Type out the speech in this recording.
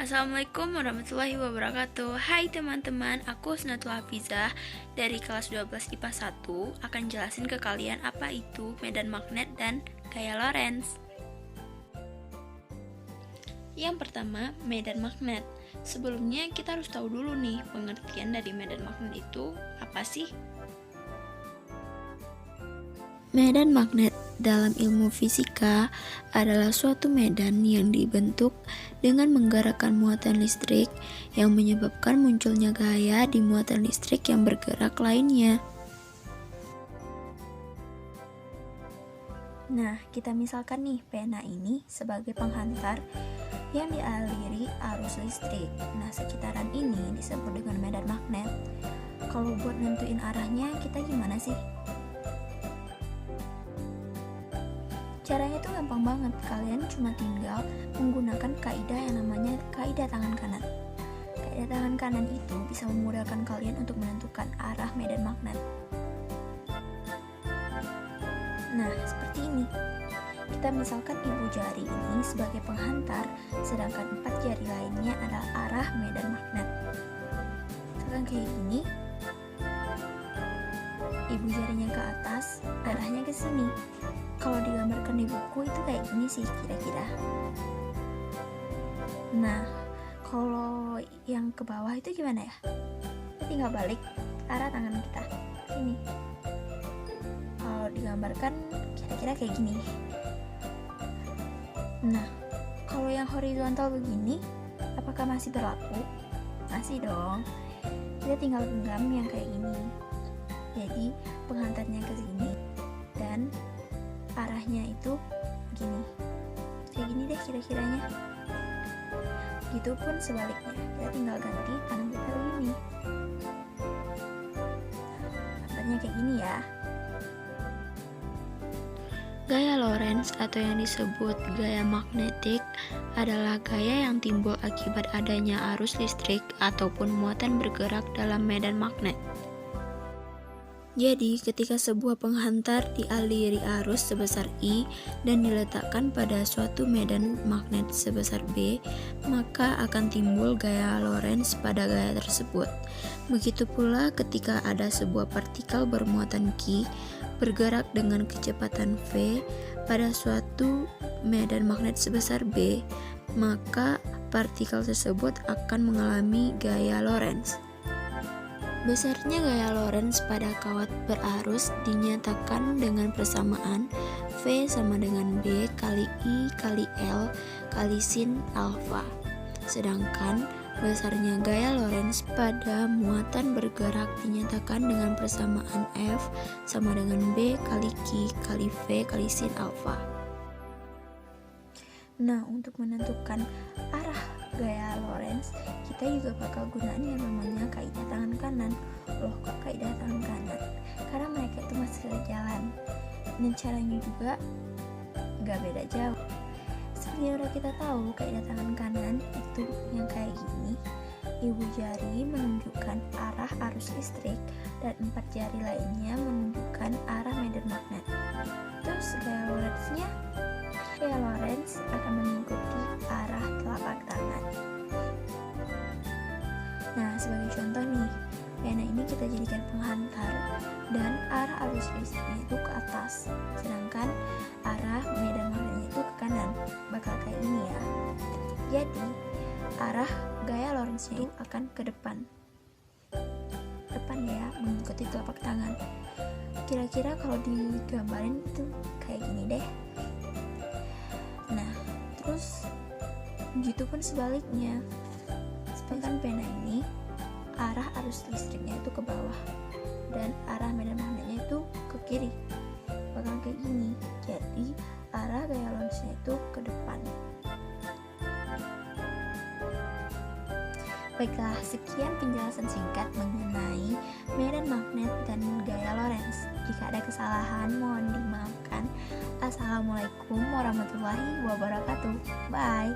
Assalamualaikum warahmatullahi wabarakatuh. Hai teman-teman, aku Husnatul Hafizah dari kelas 12 IPA 1 akan jelasin ke kalian apa itu medan magnet dan gaya Lorentz. Yang pertama, medan magnet. Sebelumnya kita harus tahu dulu nih pengertian dari medan magnet itu apa sih? Medan magnet dalam ilmu fisika adalah suatu medan yang dibentuk dengan menggerakkan muatan listrik yang menyebabkan munculnya gaya di muatan listrik yang bergerak lainnya. Nah, kita misalkan nih pena ini sebagai penghantar yang dialiri arus listrik. Nah, sekitaran ini disebut dengan medan magnet. Kalau buat nentuin arahnya, kita gimana sih? Caranya itu gampang banget, kalian cuma tinggal menggunakan kaidah yang namanya kaidah tangan kanan. Kaidah tangan kanan itu bisa memudahkan kalian untuk menentukan arah medan magnet. Nah, seperti ini. Kita misalkan ibu jari ini sebagai penghantar, sedangkan 4 jari lainnya adalah arah medan magnet. Misalkan kayak gini, ibu jarinya ke atas, arahnya ke sini. Kalau digambarkan di buku itu kayak gini sih kira-kira. Nah, kalau yang ke bawah itu gimana ya? Kita tinggal balik arah tangan kita ini. Kalau digambarkan kira-kira kayak gini. Nah, kalau yang horizontal begini, apakah masih berlaku? Masih dong. Kita tinggal genggam yang kayak gini. Jadi penghantarnya ke sini dan arahnya itu gini, kayak gini deh kira-kiranya. Gitupun sebaliknya, kita tinggal ganti tangan kita begini. Gambarnya kayak gini ya. Gaya Lorentz atau yang disebut gaya magnetik adalah gaya yang timbul akibat adanya arus listrik ataupun muatan bergerak dalam medan magnet. Jadi, ketika sebuah penghantar dialiri arus sebesar I dan diletakkan pada suatu medan magnet sebesar B, maka akan timbul gaya Lorentz pada gaya tersebut. Begitu pula ketika ada sebuah partikel bermuatan Q bergerak dengan kecepatan V pada suatu medan magnet sebesar B, maka partikel tersebut akan mengalami gaya Lorentz. Besarnya gaya Lorentz pada kawat berarus dinyatakan dengan persamaan V sama dengan B kali I kali L kali sin alfa. Sedangkan besarnya gaya Lorentz pada muatan bergerak dinyatakan dengan persamaan F sama dengan B kali Q kali V kali sin alfa. Nah, untuk menentukan arah gaya Lorentz, kita juga bakal gunain yang namanya kaidah tangan kanan. Loh, kok kaidah tangan kanan? Karena mereka itu masih sejalan. Dan caranya juga gak beda jauh. Seperti yang udah kita tahu, kaidah tangan kanan itu yang kayak gini. Ibu jari menunjukkan arah arus listrik dan 4 jari lainnya menunjukkan arah medan magnet. Terus gaya Lorentz-nya, gaya Lorentz akan mengikuti arah telapak tangan. Nah, sebagai contoh nih, pena ini kita jadikan penghantar dan arah arus listriknya itu ke atas, sedangkan arah medan magnetnya itu ke kanan. Bakal kayak ini ya. Jadi, arah gaya Lorentz-nya itu akan ke depan. Depan ya, mengikuti telapak tangan. Kira-kira kalau digambarin itu kayak gini deh. Nah, terus gitu pun sebaliknya. Sedangkan pena ini arah arus listriknya itu ke bawah dan arah medan magnetnya itu ke kiri. Bakal kayak gini. Jadi arah gaya Lorentz-nya itu ke depan. Baiklah, sekian penjelasan singkat mengenai medan magnet dan gaya Lorentz. Jika ada kesalahan, mohon dimaafkan. Assalamualaikum warahmatullahi wabarakatuh. Bye.